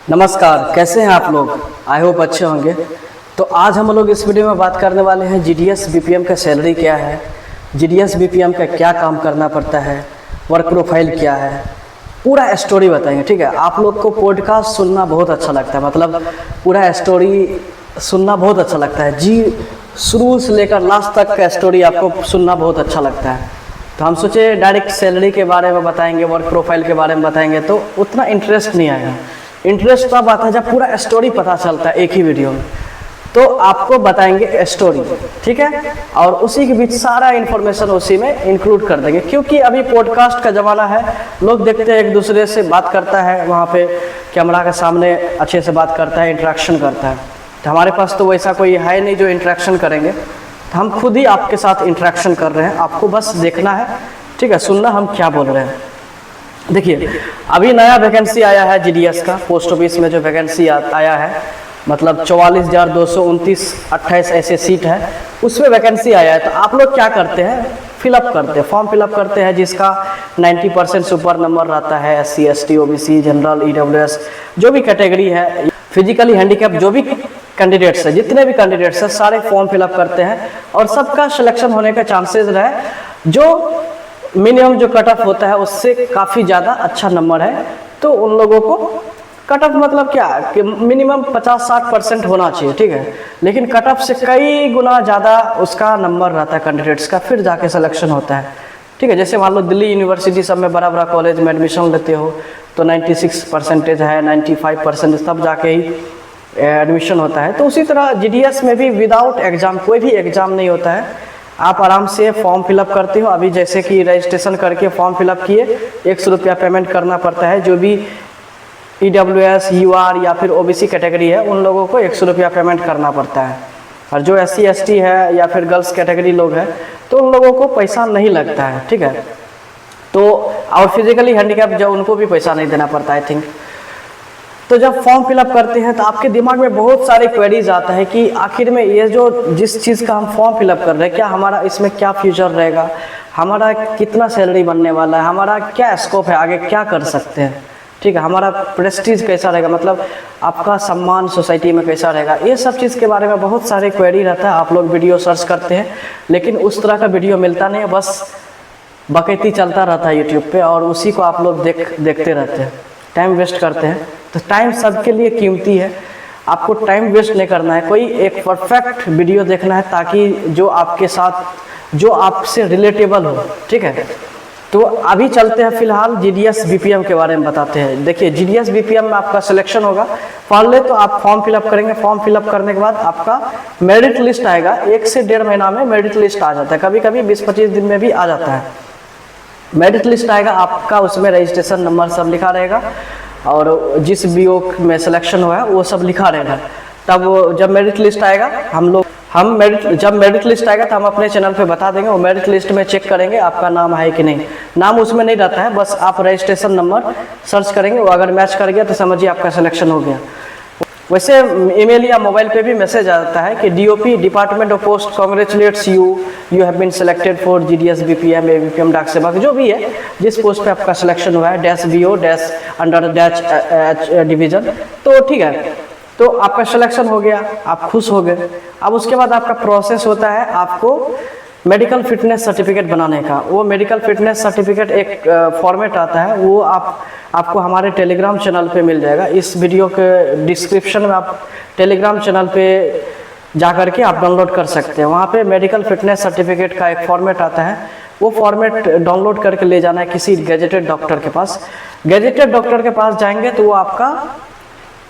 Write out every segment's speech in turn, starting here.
नमस्कार, कैसे हैं आप लोग। आई होप अच्छे होंगे। तो आज हम लोग इस वीडियो में बात करने वाले हैं जीडीएस बीपीएम का सैलरी क्या है, जीडीएस बीपीएम का क्या काम करना पड़ता है, वर्क प्रोफाइल क्या है, पूरा स्टोरी बताएंगे। ठीक है, आप लोग को पॉडकास्ट सुनना बहुत अच्छा लगता है, मतलब पूरा स्टोरी सुनना बहुत अच्छा लगता है जी। शुरू से लेकर लास्ट तक का स्टोरी आपको सुनना बहुत अच्छा लगता है। तो हम सोचे डायरेक्ट सैलरी के बारे में बताएंगे, वर्क प्रोफाइल के बारे में बताएंगे तो उतना इंटरेस्ट नहीं आएगा। इंटरेस्ट तब आता है जब पूरा स्टोरी पता चलता है एक ही वीडियो में। तो आपको बताएंगे स्टोरी, ठीक है, और उसी के बीच सारा इन्फॉर्मेशन उसी में इंक्लूड कर देंगे, क्योंकि अभी पॉडकास्ट का ज़माना है। लोग देखते हैं एक दूसरे से बात करता है, वहाँ पे कैमरा के सामने अच्छे से बात करता है, इंटरेक्शन करता है। तो हमारे पास तो वैसा कोई है नहीं जो इंटरेक्शन करेंगे, तो हम खुद ही आपके साथ इंटरेक्शन कर रहे हैं। आपको बस देखना है, ठीक है, सुनना हम क्या बोल रहे हैं। देखिए, अभी नया वैकेंसी आया है जीडीएस का, पोस्ट ऑफिस में जो वैकेंसी आया है, मतलब 44,229 ऐसे सीट है, उसमें वैकेंसी आया है। तो आप लोग क्या करते हैं, फिलअप करते हैं, फॉर्म फिलअप करते हैं, जिसका 90% सुपर नंबर रहता है। SC ST OBC general EWS जो भी कैटेगरी है, फिजिकली हैंडीकैप जो भी कैंडिडेट्स है, जितने भी कैंडिडेट्स हैं सारे फॉर्म फिलअप करते हैं और सबका सिलेक्शन होने का चांसेस रहे। जो मिनिमम जो कट ऑफ होता है उससे काफ़ी ज़्यादा अच्छा नंबर है, तो उन लोगों को कट ऑफ मतलब क्या कि मिनिमम 50-60% होना चाहिए, ठीक है, लेकिन कट ऑफ से कई गुना ज़्यादा उसका नंबर रहता है कैंडिडेट्स का, फिर जाके सिलेक्शन होता है। ठीक है, जैसे मान लो दिल्ली यूनिवर्सिटी सब में बड़ा बड़ा कॉलेज में एडमिशन लेते हो तो 96% है, 95% तब जाके ही एडमिशन होता है। तो उसी तरह जीडीएस में भी विदाउट एग्ज़ाम, कोई भी एग्ज़ाम नहीं होता है, आप आराम से फॉर्म फिलअप करते हो। अभी जैसे कि रजिस्ट्रेशन करके फॉर्म फिलअप किए, 100 रुपया पेमेंट करना पड़ता है। जो भी EWS UR या फिर OBC कैटेगरी है उन लोगों को 100 रुपया पेमेंट करना पड़ता है, और जो SC ST है या फिर गर्ल्स कैटेगरी लोग हैं तो उन लोगों को पैसा नहीं लगता है, ठीक है। तो और फिजिकली हैंडीकैप जो उनको भी पैसा नहीं देना पड़ता, आई थिंक। तो जब फॉर्म फिलअप करते हैं तो आपके दिमाग में बहुत सारे क्वेरीज आता है कि आखिर में ये जो जिस चीज़ का हम फॉर्म फिलअप कर रहे हैं, क्या हमारा इसमें क्या फ्यूचर रहेगा, हमारा कितना सैलरी बनने वाला है, हमारा क्या स्कोप है, आगे क्या कर सकते हैं, ठीक है, हमारा प्रेस्टीज कैसा रहेगा, मतलब आपका सम्मान सोसाइटी में कैसा रहेगा। ये सब चीज़ के बारे में बहुत सारे क्वेरी रहता है। आप लोग वीडियो सर्च करते हैं लेकिन उस तरह का वीडियो मिलता नहीं है, बस बकैती चलता रहता है यूट्यूब पे और उसी को आप लोग देखते रहते हैं, टाइम वेस्ट करते हैं। तो टाइम सबके लिए कीमती है, आपको टाइम वेस्ट नहीं करना है, कोई एक परफेक्ट वीडियो देखना है ताकि जो आपके साथ, जो आपसे रिलेटेबल हो, ठीक है। तो अभी चलते हैं फिलहाल जीडीएस बीपीएम के बारे में बताते हैं। देखिए, जीडीएस बीपीएम में आपका सिलेक्शन होगा। पहले तो आप फॉर्म फिलअप करेंगे, फॉर्म फिलअप करने के बाद आपका मेरिट लिस्ट आएगा। 1 से 1.5 महीना में मेरिट लिस्ट आ जाता है, कभी कभी 20-25 दिन में भी आ जाता है। मेरिट लिस्ट आएगा आपका, उसमें रजिस्ट्रेशन नंबर सब लिखा रहेगा और जिस BO में सिलेक्शन हुआ है वो सब लिखा रहेगा। तब जब मेरिट लिस्ट आएगा जब मेरिट लिस्ट आएगा तो हम अपने चैनल पे बता देंगे। वो मेरिट लिस्ट में चेक करेंगे आपका नाम है कि नहीं। नाम उसमें नहीं रहता है, बस आप रजिस्ट्रेशन नंबर सर्च करेंगे, वो अगर मैच कर गया तो समझिए आपका सिलेक्शन हो गया। वैसे ईमेल या मोबाइल पे भी मैसेज आता है कि DOP department of post congratulates you have been selected for GDS BPM ABPM डाक सेवक, जो भी है जिस पोस्ट पे आपका सिलेक्शन हुआ है, -BO -अंडर डिवीजन। तो ठीक है, तो आपका सिलेक्शन हो गया, आप खुश हो गए। अब उसके बाद आपका प्रोसेस होता है आपको मेडिकल फिटनेस सर्टिफिकेट बनाने का। वो मेडिकल फिटनेस सर्टिफिकेट एक फॉर्मेट आता है, वो आपको हमारे टेलीग्राम चैनल पे मिल जाएगा। इस वीडियो के डिस्क्रिप्शन में आप टेलीग्राम चैनल पे जा कर के आप डाउनलोड कर सकते हैं। वहाँ पे मेडिकल फिटनेस सर्टिफिकेट का एक फॉर्मेट आता है, वो फॉर्मेट डाउनलोड करके ले जाना है किसी गेजेटेड डॉक्टर के पास। गेजेटेड डॉक्टर के पास जाएंगे तो वो आपका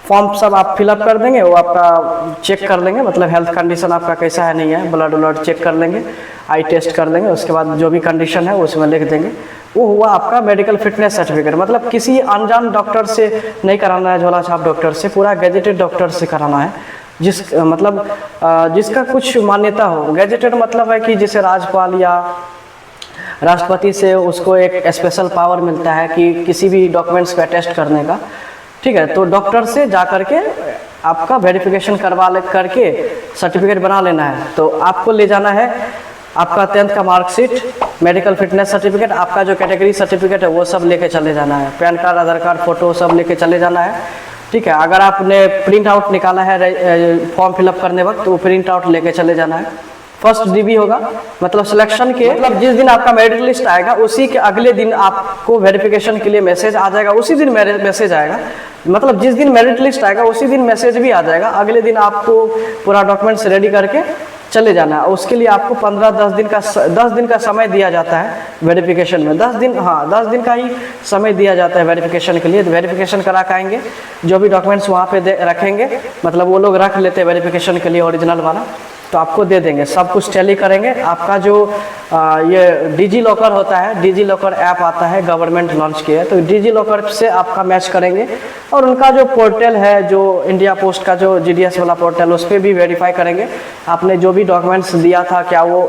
फॉर्म सब आप फिलअप कर देंगे, वो आपका चेक कर लेंगे, मतलब हेल्थ कंडीशन आपका कैसा है नहीं है, ब्लड चेक कर लेंगे, आई टेस्ट कर लेंगे, उसके बाद जो भी कंडीशन है उसमें लिख देंगे। वो हुआ आपका मेडिकल फिटनेस सर्टिफिकेट। मतलब किसी अनजान डॉक्टर से नहीं कराना है, झोला छाप डॉक्टर से, पूरा गेजेटेड डॉक्टर से कराना है, जिसका कुछ मान्यता हो। गेजेटेड मतलब है कि जैसे राज्यपाल या राष्ट्रपति से उसको एक स्पेशल पावर मिलता है कि किसी भी डॉक्यूमेंट्स को अटेस्ट करने का, ठीक है। तो डॉक्टर से जा करके आपका वेरिफिकेशन करके सर्टिफिकेट बना लेना है। तो आपको ले जाना है आपका 10th का मार्कशीट, मेडिकल फिटनेस सर्टिफिकेट, आपका जो कैटेगरी सर्टिफिकेट है वो सब लेके चले जाना है, पैन कार्ड, आधार कार्ड, फोटो सब लेके चले जाना है। ठीक है। अगर आपने प्रिंट आउट निकाला है फॉर्म फिलअप करने वक्त, तो वो प्रिंट आउट लेके चले जाना है। फर्स्ट डीबी होगा, मतलब सिलेक्शन के मतलब जिस दिन आपका मेरिट लिस्ट आएगा उसी के अगले दिन आपको वेरिफिकेशन के लिए मैसेज आ जाएगा, उसी दिन मैसेज आएगा। मतलब जिस दिन मेरिट लिस्ट आएगा उसी दिन मैसेज भी आ जाएगा, अगले दिन आपको पूरा डॉक्यूमेंट्स रेडी करके चले जाना है। उसके लिए आपको 10 दिन का समय दिया जाता है वेरिफिकेशन में। 10 दिन का ही समय दिया जाता है वेरिफिकेशन के लिए। तो वेरिफिकेशन करा के आएंगे, जो भी डॉक्यूमेंट्स वहाँ पे रखेंगे, मतलब वो लोग रख लेते हैं वेरिफिकेशन के लिए ओरिजिनल वाला, तो आपको दे देंगे। सब कुछ टैली करेंगे। आपका जो ये डिजी लॉकर होता है, डिजी लॉकर ऐप आता है, गवर्नमेंट लॉन्च किया है, तो डिजी लॉकर से आपका मैच करेंगे और उनका जो पोर्टल है, जो इंडिया पोस्ट का जो जीडीएस वाला पोर्टल, उस पर भी वेरीफाई करेंगे आपने जो भी डॉक्यूमेंट्स दिया था क्या वो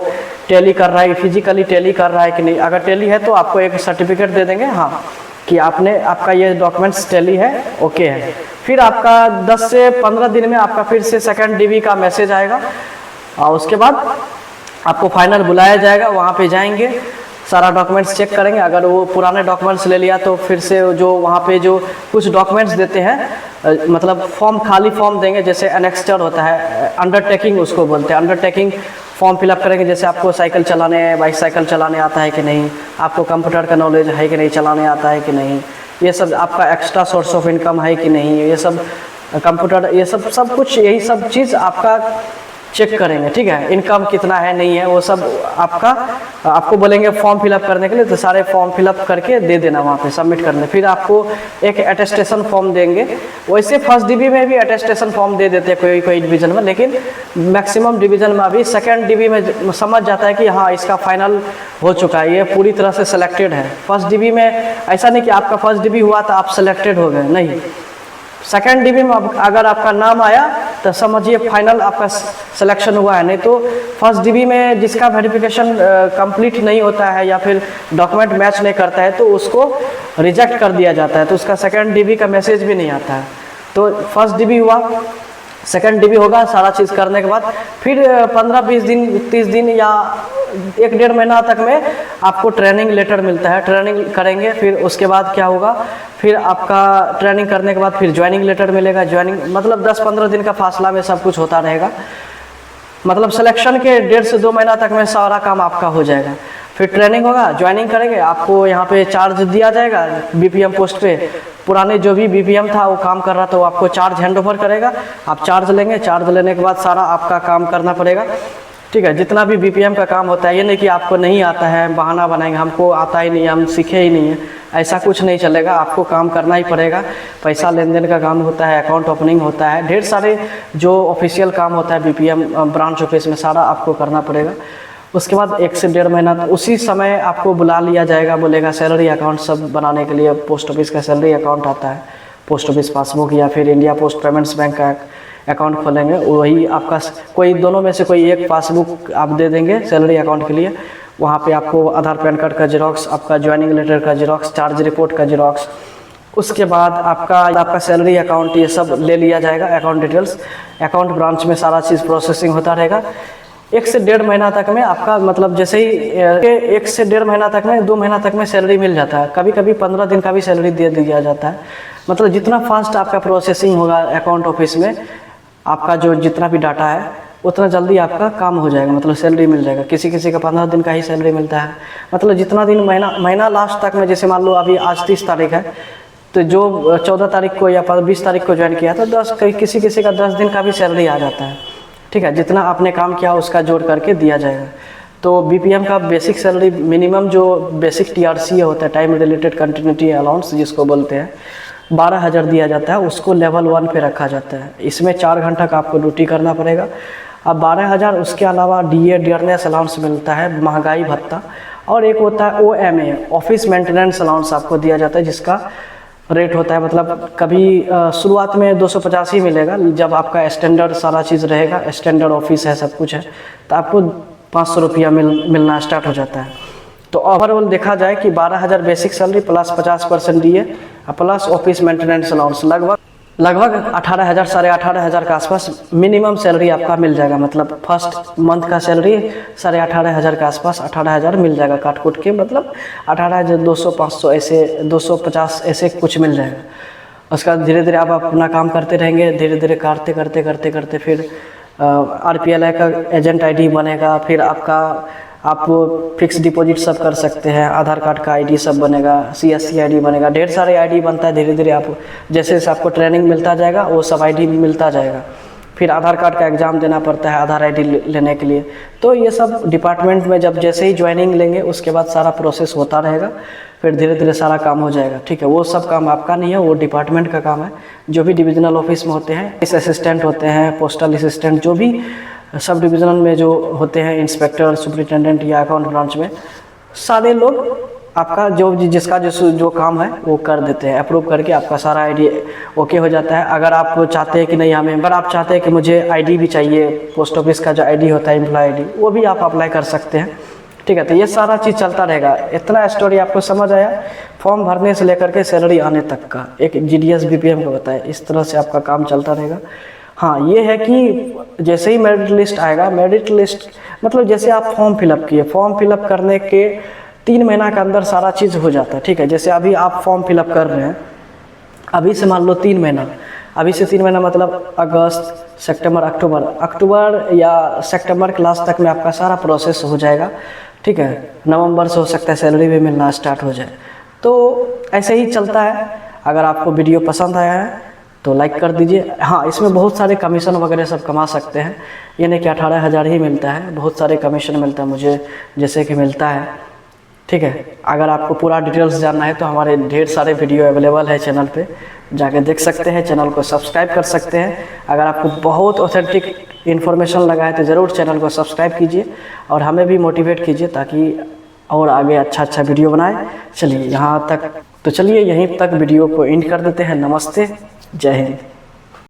टैली कर रहा है, फिजिकली टैली कर रहा है कि नहीं। अगर टैली है तो आपको एक सर्टिफिकेट दे देंगे, हाँ, कि आपका ये डॉक्यूमेंट्स टैली है, ओके है। फिर आपका 10 से 15 दिन में आपका फिर से सेकंड डीबी का मैसेज आएगा और उसके बाद आपको फाइनल बुलाया जाएगा। वहाँ पे जाएंगे, सारा डॉक्यूमेंट्स चेक करेंगे। अगर वो पुराने डॉक्यूमेंट्स ले लिया तो फिर से जो वहाँ पे जो कुछ डॉक्यूमेंट्स देते हैं, मतलब फॉर्म, खाली फॉर्म देंगे, जैसे एनेक्स्टर होता है, अंडरटेकिंग उसको बोलते हैं। अंडरटेकिंग फॉर्म फिलअप करेंगे, जैसे आपको साइकिल चलाने, बाइसाइकिल चलाने आता है कि नहीं, आपको कंप्यूटर का नॉलेज है कि नहीं, चलाने आता है कि नहीं, ये सब आपका एक्स्ट्रा सोर्स ऑफ इनकम है कि नहीं, ये सब कंप्यूटर, ये सब कुछ, यही सब चीज़ आपका चेक करेंगे। ठीक है, इनकम कितना है नहीं है वो सब आपको बोलेंगे फॉर्म फिलअप करने के लिए, तो सारे फॉर्म फिलअप करके दे देना वहाँ पे सबमिट करने। फिर आपको एक अटेस्टेशन फॉर्म देंगे। वैसे फर्स्ट डीबी में भी अटेस्टेशन फॉर्म दे देते हैं कोई डिवीज़न में, लेकिन मैक्सिमम डिवीज़न में अभी सेकेंड डीबी में समझ जाता है कि हाँ इसका फाइनल हो चुका है, ये पूरी तरह से सिलेक्टेड है। फर्स्ट डीबी में ऐसा नहीं कि आपका फर्स्ट डीबी हुआ तो आप सिलेक्टेड हो गए, नहीं। सेकेंड डीबी में अगर आपका नाम आया तो समझिए फाइनल आपका सिलेक्शन हुआ है। नहीं तो फर्स्ट डीबी में जिसका वेरिफिकेशन कंप्लीट नहीं होता है या फिर डॉक्यूमेंट मैच नहीं करता है तो उसको रिजेक्ट कर दिया जाता है, तो उसका सेकेंड डीबी का मैसेज भी नहीं आता है। तो फर्स्ट डीबी हुआ, सेकेंड डीबी होगा, सारा चीज़ करने के बाद फिर 15-20 दिन 30 दिन या 1-1.5 महीना तक में आपको ट्रेनिंग लेटर मिलता है। ट्रेनिंग करेंगे, फिर उसके बाद क्या होगा, फिर आपका ट्रेनिंग करने के बाद फिर ज्वाइनिंग लेटर मिलेगा। ज्वाइनिंग मतलब 10-15 दिन का फासला में सब कुछ होता रहेगा। मतलब सिलेक्शन के 1.5 से 2 महीना तक में सारा काम आपका हो जाएगा। फिर ट्रेनिंग होगा, ज्वाइनिंग करेंगे, आपको यहाँ पे चार्ज दिया जाएगा बीपीएम पोस्ट पे। पुराने जो भी बीपीएम था वो काम कर रहा था, वो आपको चार्ज हैंड ओवर करेगा, आप चार्ज लेंगे। चार्ज लेने के बाद सारा आपका काम करना पड़ेगा। ठीक है, जितना भी बीपीएम का काम होता है, ये नहीं कि आपको नहीं आता है, बहाना बनाएंगे हमको आता ही नहीं, हम सीखे ही नहीं है, ऐसा कुछ नहीं चलेगा। आपको काम करना ही पड़ेगा। पैसा लेन देन का काम होता है, अकाउंट ओपनिंग होता है, ढेर सारे जो ऑफिशियल काम होता है बीपीएम ब्रांच ऑफिस में, सारा आपको करना पड़ेगा। उसके बाद 1 से 1.5 महीना उसी समय आपको बुला लिया जाएगा, बोलेगा सैलरी अकाउंट सब बनाने के लिए। पोस्ट ऑफिस का सैलरी अकाउंट आता है, पोस्ट ऑफिस पासबुक या फिर इंडिया पोस्ट पेमेंट्स बैंक का अकाउंट खोलेंगे, वही आपका कोई दोनों में से कोई एक पासबुक आप दे देंगे सैलरी अकाउंट के लिए। वहाँ पे आपको आधार पैन कार्ड का जेरोक्स, आपका ज्वाइनिंग लेटर का जेरोक्स, चार्ज रिपोर्ट का जेरोक्स, उसके बाद आपका सैलरी अकाउंट, ये सब ले लिया जाएगा। अकाउंट डिटेल्स अकाउंट ब्रांच में सारा चीज़ प्रोसेसिंग होता रहेगा। 1 से 1.5 महीना तक में आपका, मतलब जैसे ही 1 से 1.5 महीना तक में 2 महीना तक में सैलरी मिल जाता है। कभी कभी 15 दिन का भी सैलरी दे दिया जाता है। मतलब जितना फास्ट आपका प्रोसेसिंग होगा अकाउंट ऑफिस में, आपका जो जितना भी डाटा है उतना जल्दी आपका काम हो जाएगा, मतलब सैलरी मिल जाएगा। किसी किसी का 15 दिन का ही सैलरी मिलता है। मतलब जितना दिन महीना लास्ट तक में, जैसे मान लो अभी आज 30 तारीख है, तो जो 14 तारीख को या 20 तारीख को ज्वाइन किया था, किसी किसी का 10 दिन का भी सैलरी आ जाता है। ठीक है, जितना आपने काम किया उसका जोड़ करके दिया जाएगा। तो बीपीएम का बेसिक सैलरी मिनिमम जो बेसिक टीआरसी होता है, टाइम रिलेटेड कंटिन्यूटी अलाउंस जिसको बोलते हैं, 12,000 दिया जाता है। उसको लेवल 1 पे रखा जाता है। इसमें 4 घंटा का आपको ड्यूटी करना पड़ेगा। अब 12,000, उसके अलावा डीए डियरनेस अलाउंस मिलता है, महंगाई भत्ता, और एक होता है ओएमए, ऑफिस मेंटेनेंस अलाउंस आपको दिया जाता है, जिसका रेट होता है, मतलब कभी शुरुआत में 250 ही मिलेगा। जब आपका स्टैंडर्ड सारा चीज़ रहेगा, स्टैंडर्ड ऑफिस है, सब कुछ है, तो आपको 500 रुपया मिलना स्टार्ट हो जाता है। तो ओवरऑल देखा जाए कि 12,000 basic salary plus 50% DA plus office maintenance allowance, लगभग 18,000 साढ़े 18,000 के आसपास मिनिमम सैलरी आपका मिल जाएगा। मतलब फर्स्ट मंथ का सैलरी 18,500 के आसपास, 18,000 मिल जाएगा काट कुट के, मतलब 18,200 500 ऐसे 250 ऐसे कुछ मिल जाएगा। उसके बाद धीरे धीरे आप अपना काम करते रहेंगे, धीरे धीरे करते करते करते करते फिर RPLI का एजेंट ID बनेगा, फिर आपका आप फिक्स डिपॉजिट सब कर सकते हैं, आधार कार्ड का ID सब बनेगा, CSC ID बनेगा, ढेर सारे ID बनता है। धीरे धीरे आप जैसे जैसे आपको ट्रेनिंग मिलता जाएगा वो सब ID मिलता जाएगा। फिर आधार कार्ड का एग्ज़ाम देना पड़ता है आधार ID लेने के लिए। तो ये सब डिपार्टमेंट में जब जैसे ही ज्वाइनिंग लेंगे उसके बाद सारा प्रोसेस होता रहेगा, फिर धीरे धीरे सारा काम हो जाएगा। ठीक है, वो सब काम आपका नहीं है, वो डिपार्टमेंट का काम है। जो भी डिविजनल ऑफिस में होते हैं, इस असिस्टेंट होते हैं, पोस्टल असिस्टेंट, जो भी सब डिविजनल में जो होते हैं, इंस्पेक्टर, सुपरिटेंडेंट या अकाउंट ब्रांच में, सारे लोग आपका जिसका जो काम है वो कर देते हैं, अप्रूव करके आपका सारा ID ओके हो जाता है। अगर आप चाहते हैं कि नहीं हमें, अगर आप चाहते हैं कि मुझे ID भी चाहिए, पोस्ट ऑफिस का जो ID होता है एम्प्लॉय ID, वो भी आप अप्लाई कर सकते हैं। ठीक है, तो ये सारा चीज़ चलता रहेगा। इतना स्टोरी आपको समझ आया, फॉर्म भरने से लेकर के सैलरी आने तक का एक GDS BPM का होता है। इस तरह से आपका काम चलता रहेगा। हाँ, ये है कि जैसे ही मेरिट लिस्ट आएगा, मेरिट लिस्ट मतलब जैसे आप फॉर्म फिलअप किए, फॉर्म फिलअप करने के 3 महीना के अंदर सारा चीज़ हो जाता है। ठीक है, जैसे अभी आप फॉर्म फिलअप कर रहे हैं, अभी से मान लो 3 महीना, अभी से 3 महीना मतलब अगस्त, सितंबर, अक्टूबर या सितंबर के लास्ट तक में आपका सारा प्रोसेस हो जाएगा। ठीक है, नवंबर से हो सकता है सैलरी भी मिलना स्टार्ट हो जाए। तो ऐसे ही चलता है। अगर आपको वीडियो पसंद आया है तो लाइक कर दीजिए। हाँ, इसमें बहुत सारे कमीशन वगैरह सब कमा सकते हैं। ये नहीं कि 18,000 ही मिलता है, बहुत सारे कमीशन मिलता है मुझे जैसे कि मिलता है। ठीक है, अगर आपको पूरा डिटेल्स जानना है तो हमारे ढेर सारे वीडियो अवेलेबल है चैनल पे, जाके देख सकते हैं। चैनल को सब्सक्राइब कर सकते हैं। अगर आपको बहुत ऑथेंटिक इन्फॉर्मेशन लगा है तो ज़रूर चैनल को सब्सक्राइब कीजिए और हमें भी मोटिवेट कीजिए ताकि और आगे अच्छा वीडियो बनाए। चलिए यहाँ तक, तो चलिए यहीं तक वीडियो को एंड कर देते हैं। नमस्ते, जय हिंद।